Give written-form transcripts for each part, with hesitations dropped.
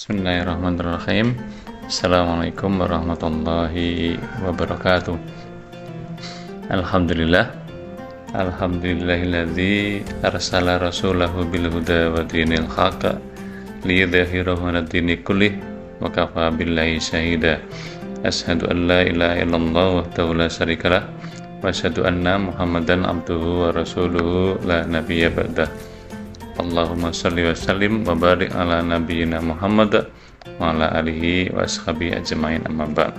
Bismillahirrahmanirrahim. Assalamualaikum warahmatullahi wabarakatuh. Alhamdulillah. Alhamdulillahilladzi arsala rasulahu bil huda wa dinil haqq liyudhhirahu 'alad dini kullih wa kafa billahi syahida. Asyhadu an la ilaha illallah wahdahu la syarikalah wa asyhadu anna Muhammadan abduhu wa rasuluhu la nabiyya ba'dah. Allahumma sholli wa sallim wa barik ala nabiyyina Muhammad wa ala alihi wa ashabihi ajmain, amma ba'd.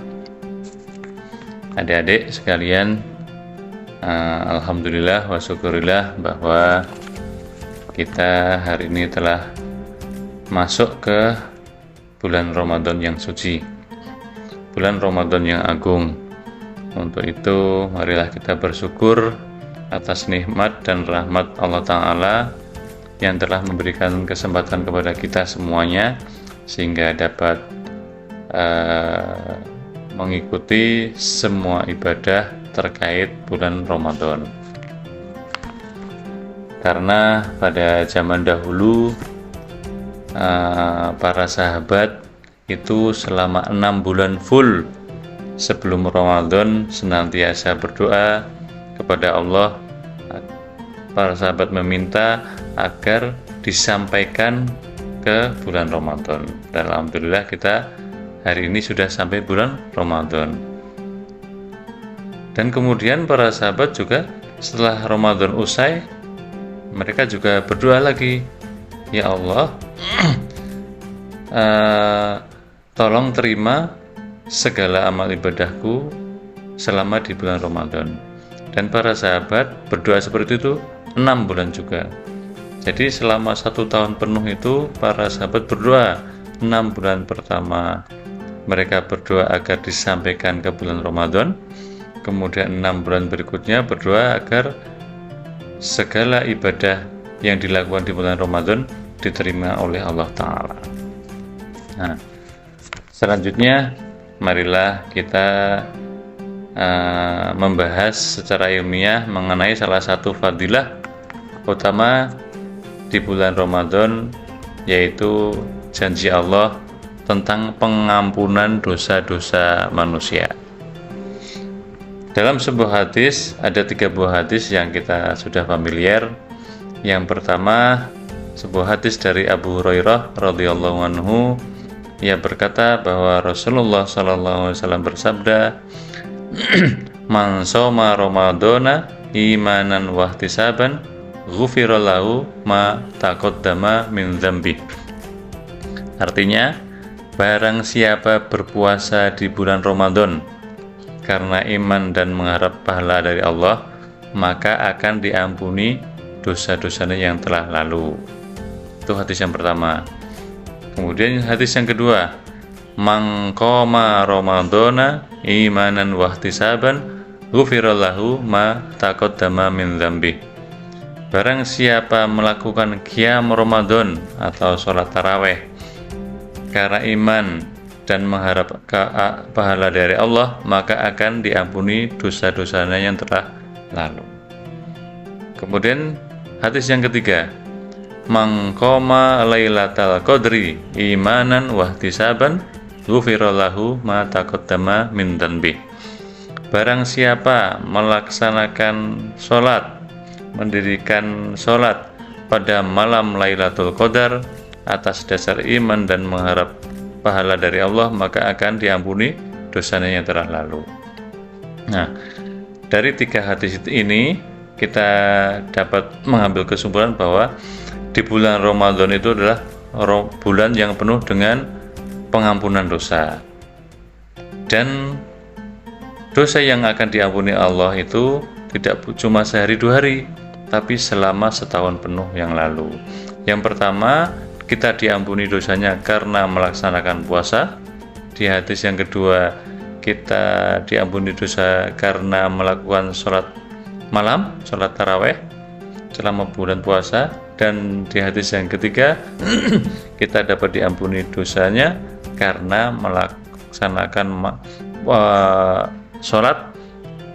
Adik-adik sekalian, alhamdulillah wa syukurillah bahwa kita hari ini telah masuk ke bulan Ramadan yang suci, bulan Ramadan yang agung. Untuk itu marilah kita bersyukur atas nikmat dan rahmat Allah Ta'ala yang telah memberikan kesempatan kepada kita semuanya sehingga dapat mengikuti semua ibadah terkait bulan Ramadan. Karena pada zaman dahulu para sahabat itu selama 6 bulan full sebelum Ramadan senantiasa berdoa kepada Allah. Para sahabat meminta agar disampaikan ke bulan Ramadan. Dan alhamdulillah kita hari ini sudah sampai bulan Ramadan. Dan kemudian para sahabat juga setelah Ramadan usai, mereka juga berdoa lagi, ya Allah, tolong terima segala amal ibadahku selama di bulan Ramadan. Dan para sahabat berdoa seperti itu 6 bulan juga. Jadi selama 1 tahun penuh itu para sahabat berdoa. 6 bulan pertama mereka berdoa agar disampaikan ke bulan Ramadan. Kemudian 6 bulan berikutnya berdoa agar segala ibadah yang dilakukan di bulan Ramadan diterima oleh Allah Ta'ala. Nah, selanjutnya marilah kita membahas secara ilmiah mengenai salah satu fadilah utama di bulan Ramadan, yaitu janji Allah tentang pengampunan dosa-dosa manusia. Dalam sebuah hadis, ada 3 buah hadis yang kita sudah familiar. Yang pertama, sebuah hadis dari Abu Hurairah radhiyallahu anhu, ia berkata bahwa Rasulullah SAW bersabda, man shoma ramadhana imanan wa ihtisaban ghufira lahu ma taqaddama min dzambi. Artinya, barang siapa berpuasa di bulan Ramadan karena iman dan mengharap pahala dari Allah, maka akan diampuni dosa-dosanya yang telah lalu. Itu hadis yang pertama. Kemudian hadis yang kedua, man qoma ramadhana imanan wa ihtisaban ghufira lahu ma taqaddama min dzambi. Barang siapa melakukan qiyam Ramadan atau sholat taraweh karena iman dan mengharap pahala dari Allah, maka akan diampuni dosa-dosanya yang telah lalu. Kemudian hadis yang ketiga, man qoma lailatal qadri imanan wa ihtisaban ghufira lahu ma taqaddama min dzambi. Barang siapa melaksanakan sholat, mendirikan sholat pada malam Lailatul Qadar atas dasar iman dan mengharap pahala dari Allah, maka akan diampuni dosanya yang telah lalu. Nah, dari 3 hadis ini kita dapat mengambil kesimpulan bahwa di bulan Ramadan itu adalah bulan yang penuh dengan pengampunan dosa. Dan dosa yang akan diampuni Allah itu tidak cuma sehari 2 hari, tapi selama setahun penuh yang lalu. Yang pertama, kita diampuni dosanya karena melaksanakan puasa. Di hadis yang kedua, kita diampuni dosa karena melakukan sholat malam, sholat taraweh selama bulan puasa. Dan di hadis yang ketiga, kita dapat diampuni dosanya karena melaksanakan sholat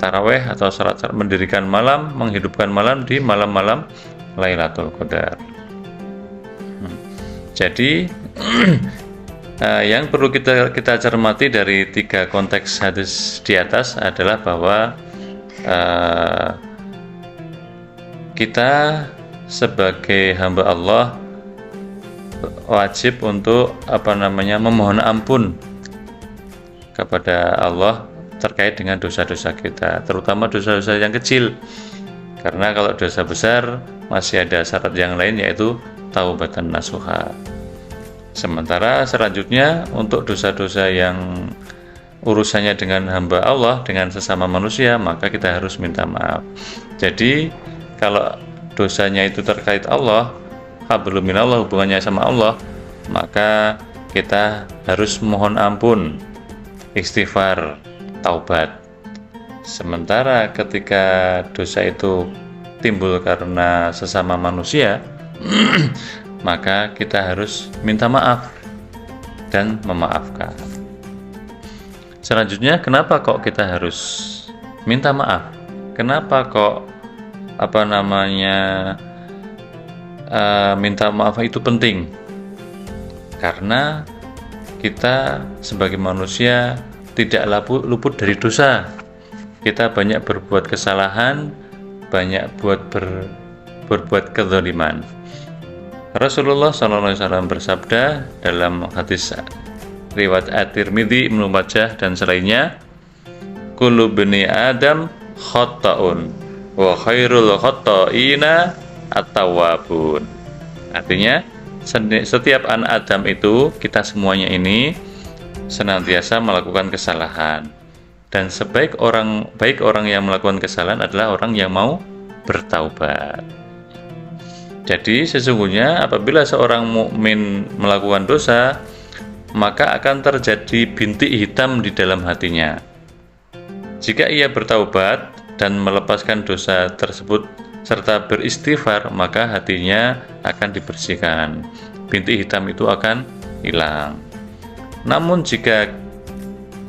taraweh atau sholat mendirikan malam, menghidupkan malam di malam-malam Lailatul Qadar. Jadi Yang perlu kita cermati dari 3 konteks hadis di atas adalah bahwa kita sebagai hamba Allah wajib untuk memohon ampun kepada Allah terkait dengan dosa-dosa kita, terutama dosa-dosa yang kecil. Karena kalau dosa besar masih ada syarat yang lain, yaitu taubatan nasuha. Sementara selanjutnya untuk dosa-dosa yang urusannya dengan hamba Allah, dengan sesama manusia, maka kita harus minta maaf. Jadi kalau dosanya itu terkait Allah, hablum minallah, hubungannya sama Allah, maka kita harus mohon ampun, istighfar, taubat. Sementara ketika dosa itu timbul karena sesama manusia, maka kita harus minta maaf dan memaafkan. Selanjutnya, kenapa kok kita harus minta maaf? Kenapa kok minta maaf itu penting? Karena kita sebagai manusia tidak luput dari dosa. Kita banyak berbuat kesalahan, banyak berbuat kezaliman. Rasulullah SAW bersabda dalam hadis riwayat At-Tirmidzi, Ibnu Majah dan selainnya, kullu bani Adam khata'un wa khairul khata'ina at-tawwabun. Artinya setiap anak Adam itu, kita semuanya ini senantiasa melakukan kesalahan, dan baik orang yang melakukan kesalahan adalah orang yang mau bertaubat. Jadi sesungguhnya apabila seorang mukmin melakukan dosa, maka akan terjadi bintik hitam di dalam hatinya. Jika ia bertaubat dan melepaskan dosa tersebut serta beristighfar, maka hatinya akan dibersihkan. Bintik hitam itu akan hilang. Namun jika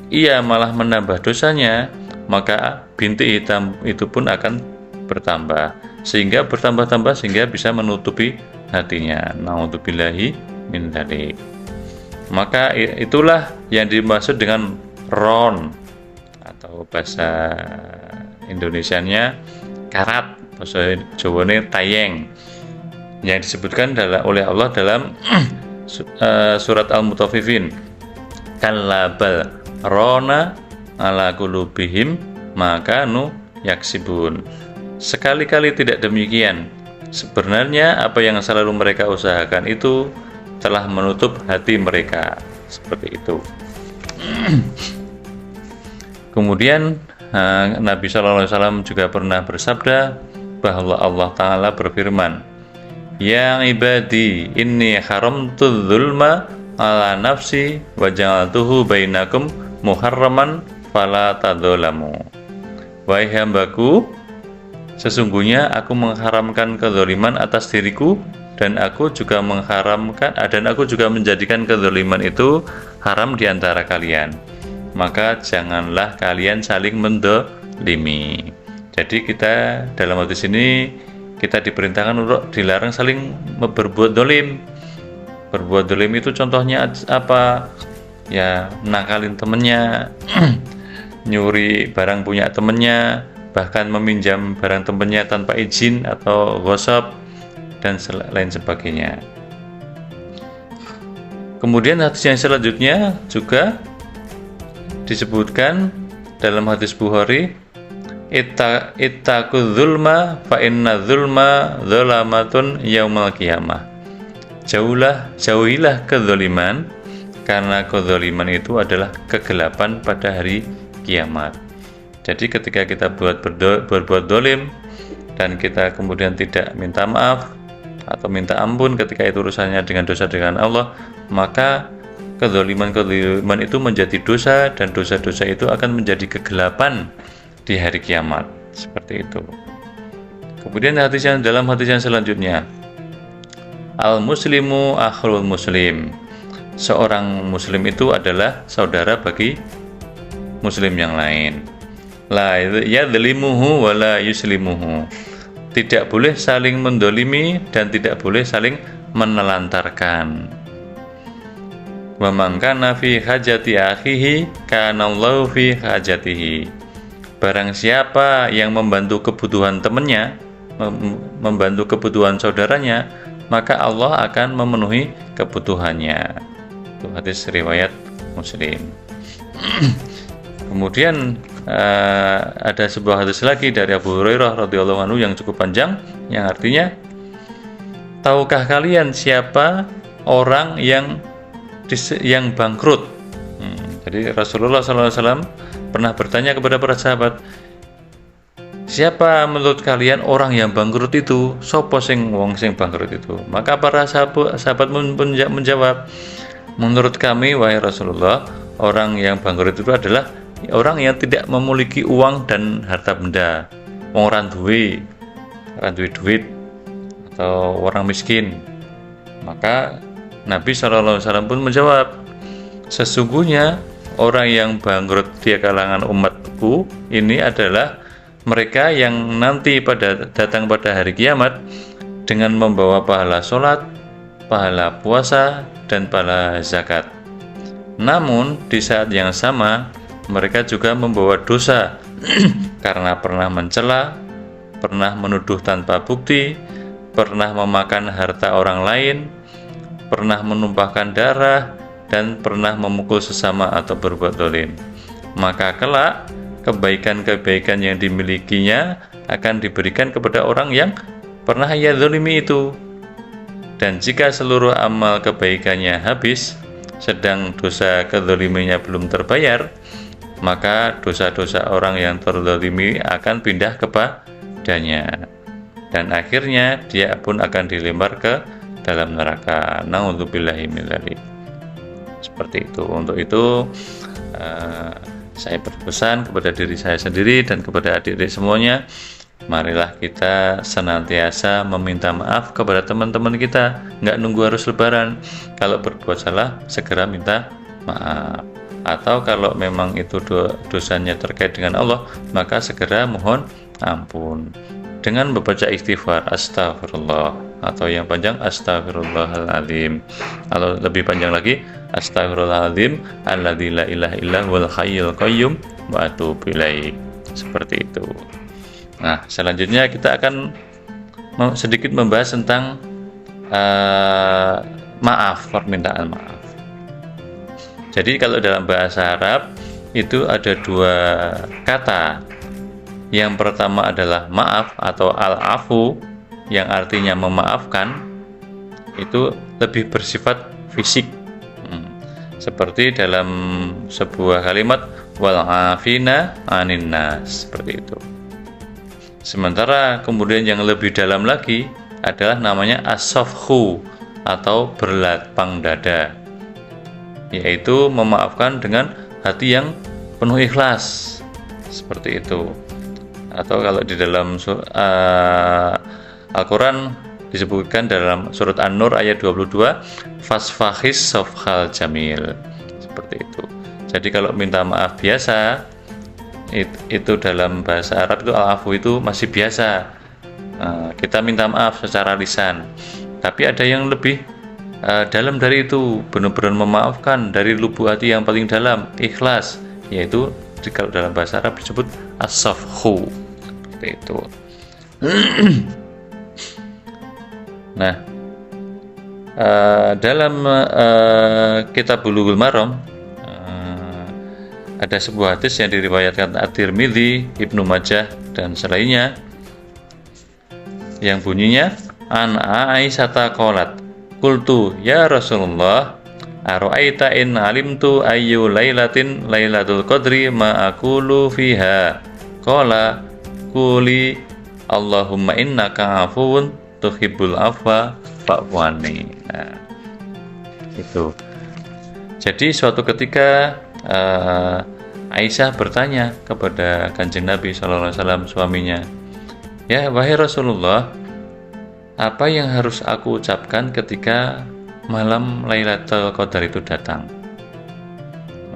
ia malah menambah dosanya, maka bintik hitam itu pun akan bertambah, sehingga bertambah-tambah sehingga bisa menutupi hatinya. Na'udzubillahi min dzalik. Maka itulah yang dimaksud dengan ron, atau bahasa Indonesianya karat, bahasa Jawane tayeng, yang disebutkan oleh Allah dalam surat Al-Mutaffifin, kallabal rona ala qulubihim makanu yaksibun. Sekali-kali tidak demikian. Sebenarnya apa yang selalu mereka usahakan itu telah menutup hati mereka. Seperti itu. Kemudian Nabi SAW juga pernah bersabda bahwa Allah Ta'ala berfirman, ya ibadi inni haramtu dzulma ala nafsi wa ja'altuhu bainakum muharraman fala tadzalamu. Wahai hambaku, sesungguhnya aku mengharamkan kezaliman atas diriku, dan aku juga menjadikan kezaliman itu haram di antara kalian. Maka janganlah kalian saling mendolimi. Jadi kita dalam hadis ini kita diperintahkan untuk dilarang saling berbuat dolim. Berbuat dolim itu contohnya apa? Ya, nakalin temennya, nyuri barang punya temennya, bahkan meminjam barang temennya tanpa izin atau ghosab dan lain sebagainya. Kemudian hadis yang selanjutnya juga disebutkan dalam hadis Bukhari, ittaqu dzulma fa inna dzulma dzulamatun yaumal qiyamah. Jauhilah kezaliman, karena kezaliman itu adalah kegelapan pada hari kiamat. Jadi ketika kita berbuat dolim dan kita kemudian tidak minta maaf atau minta ampun ketika itu urusannya dengan dosa dengan Allah, maka kezaliman itu menjadi dosa, dan dosa-dosa itu akan menjadi kegelapan di hari kiamat. Seperti itu. Kemudian dalam hadis yang selanjutnya, al-muslimu akhul muslim. Seorang muslim itu adalah saudara bagi muslim yang lain. La yadzlimuhu wa la yuslimuhu. Tidak boleh saling mendolimi dan tidak boleh saling menelantarkan. Wa man kana fi hajati akhihi kana Allahu fi hajatihi. Barang siapa yang membantu kebutuhan temannya, membantu kebutuhan saudaranya, maka Allah akan memenuhi kebutuhannya. Itu hadis riwayat Muslim. Kemudian ada sebuah hadis lagi dari Abu Hurairah radhiyallahu anhu yang cukup panjang, yang artinya, tahukah kalian siapa orang yang bangkrut? Jadi Rasulullah SAW pernah bertanya kepada para sahabat, siapa menurut kalian orang yang bangkrut itu? Sopo sing wong sing bangkrut itu? Maka para sahabat menjawab, menurut kami wahai Rasulullah, orang yang bangkrut itu adalah orang yang tidak memiliki uang dan harta benda, orang duit duit, atau orang miskin. Maka Nabi SAW pun menjawab, sesungguhnya orang yang bangkrut di kalangan umatku ini adalah mereka yang nanti datang pada hari kiamat dengan membawa pahala sholat, pahala puasa, dan pahala zakat. Namun di saat yang sama mereka juga membawa dosa karena pernah mencela, pernah menuduh tanpa bukti, pernah memakan harta orang lain, pernah menumpahkan darah, dan pernah memukul sesama atau berbuat zalim. Maka kelak kebaikan-kebaikan yang dimilikinya akan diberikan kepada orang yang pernah ia zalimi itu. Dan jika seluruh amal kebaikannya habis, sedang dosa kezaliminya belum terbayar, maka dosa-dosa orang yang terzalimi akan pindah kepadanya, dan akhirnya dia pun akan dilempar ke dalam neraka. Na'udzubillahi min dzalik. Seperti itu. Untuk itu saya berpesan kepada diri saya sendiri dan kepada adik-adik semuanya, marilah kita senantiasa meminta maaf kepada teman-teman kita. Nggak nunggu harus lebaran. Kalau berbuat salah, segera minta maaf. Atau kalau memang itu dosanya terkait dengan Allah, maka segera mohon ampun dengan membaca istighfar, astagfirullah, atau yang panjang astagfirullahaladzim. Kalau lebih panjang lagi, astagfirullahaladzim alladzi la ilaha illa huwal hayyul qayyum wa atubu ilaih. Seperti itu. Nah, selanjutnya kita akan sedikit membahas tentang maaf, permintaan maaf. Jadi kalau dalam bahasa Arab itu ada dua kata. Yang pertama adalah maaf atau al-afu, yang artinya memaafkan, itu lebih bersifat fisik. Seperti dalam sebuah kalimat wal afina anin nas, seperti itu. Sementara kemudian yang lebih dalam lagi adalah namanya as-safhu atau berlapang dada, yaitu memaafkan dengan hati yang penuh ikhlas, seperti itu. Atau kalau di dalam Al-Quran disebutkan dalam surat An-Nur ayat 22, fasfahis safhal jamil, seperti itu. Jadi kalau minta maaf biasa, itu dalam bahasa Arab itu al-afu itu masih biasa, kita minta maaf secara lisan. Tapi ada yang lebih dalam dari itu, benar-benar memaafkan dari lubuk hati yang paling dalam, ikhlas, yaitu kalau dalam bahasa Arab disebut as-safhu, seperti itu. Nah, dalam kitab Bulughul Maram ada sebuah hadis yang diriwayatkan At-Tirmidzi, Ibnu Majah, dan selainnya, yang bunyinya an Aisyata qalat qultu ya Rasulullah ara'aita in alimtu ayyu lailatin lailatul qadri ma aqulu fiha qala quli Allahumma innaka afuwun tuhibbul afwa fa'fu anni. Nah, itu. Jadi suatu ketika Aisyah bertanya kepada Kanjeng Nabi SAW, suaminya, ya wahai Rasulullah, apa yang harus aku ucapkan ketika malam Lailatul Qadar itu datang?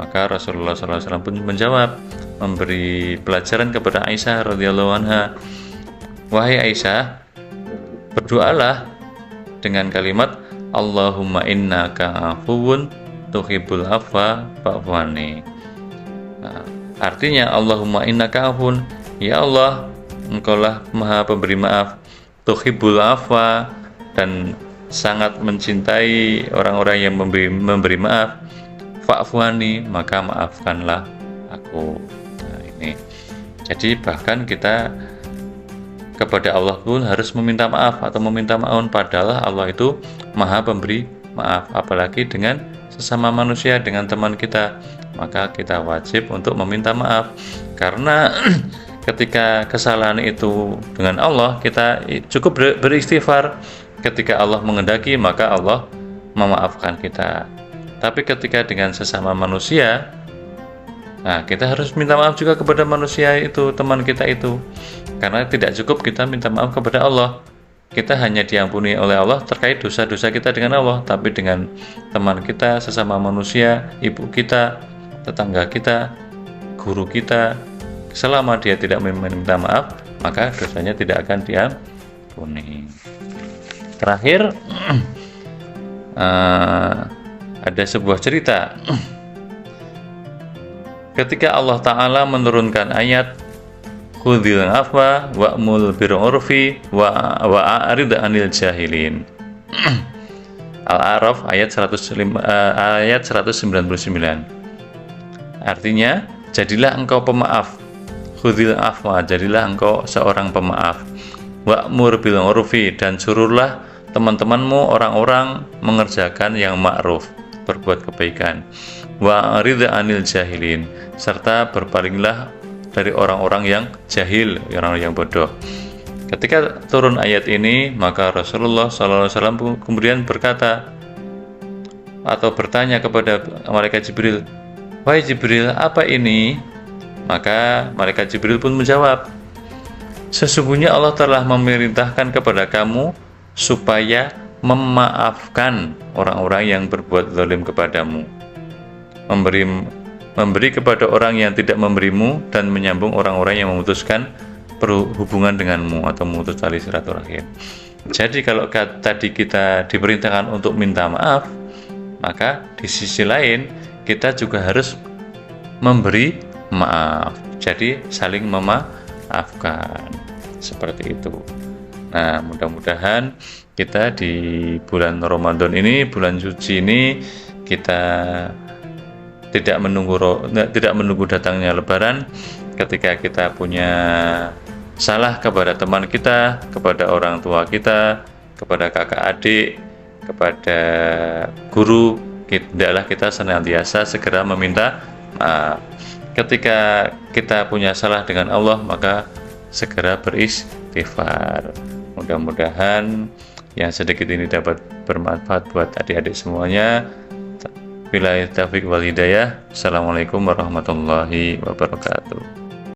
Maka Rasulullah SAW pun menjawab, memberi pelajaran kepada Aisyah radhiyallahu anha, wahai Aisyah, berdoalah dengan kalimat Allahumma innaka afuwun tuhibbul afwa fa'fu anni. Nah, artinya Allahumma innaka afun, ya Allah, Engkaulah Maha Pemberi maaf, tuhibbul afwa, dan sangat mencintai orang-orang yang memberi maaf, fa'fu anni, maka maafkanlah aku. Nah, ini. Jadi bahkan kita kepada Allah pun harus meminta maaf atau meminta maaf, padahal Allah itu Maha Pemberi maaf, apalagi dengan sesama manusia, dengan teman kita, maka kita wajib untuk meminta maaf. Karena ketika kesalahan itu dengan Allah, kita cukup beristighfar. Ketika Allah menghendaki, maka Allah memaafkan kita. Tapi ketika dengan sesama manusia, nah kita harus minta maaf juga kepada manusia itu, teman kita itu. Karena tidak cukup kita minta maaf kepada Allah. Kita hanya diampuni oleh Allah terkait dosa-dosa kita dengan Allah, tapi dengan teman kita, sesama manusia, ibu kita, tetangga kita, guru kita, selama dia tidak meminta maaf, maka dosanya tidak akan diampuni. Terakhir, ada sebuah cerita. Ketika Allah Ta'ala menurunkan ayat khudhil afwa wa'mul bil urfi wa'arid 'anil jahilin. Al-A'raf ayat 199. Artinya, jadilah engkau pemaaf. Khudhil afwa, jadilah engkau seorang pemaaf. Wa'mur bil urfi, dan suruhlah teman-temanmu orang-orang mengerjakan yang ma'ruf, berbuat kebaikan. Wa'arid 'anil jahilin, serta berpalinglah dari orang-orang yang jahil, orang yang bodoh. Ketika turun ayat ini, maka Rasulullah SAW kemudian berkata atau bertanya kepada malaikat Jibril, "Wahai Jibril, apa ini?" Maka malaikat Jibril pun menjawab, "Sesungguhnya Allah telah memerintahkan kepada kamu supaya memaafkan orang-orang yang berbuat zalim kepadamu, memberi kepada orang yang tidak memberimu, dan menyambung orang-orang yang memutuskan hubungan denganmu atau memutus tali silaturahim." Jadi kalau tadi kita diperintahkan untuk minta maaf, maka di sisi lain kita juga harus memberi maaf. Jadi saling memaafkan, seperti itu. Nah, mudah-mudahan kita di bulan Ramadan ini, bulan suci ini, kita tidak menunggu datangnya Lebaran. Ketika kita punya salah kepada teman kita, kepada orang tua kita, kepada kakak adik, kepada guru, hendaklah kita senantiasa segera meminta maaf. Ketika kita punya salah dengan Allah, maka segera beristighfar. Mudah-mudahan yang sedikit ini dapat bermanfaat buat adik-adik semuanya. Billahi taufiq wal hidayah. Assalamualaikum warahmatullahi wabarakatuh.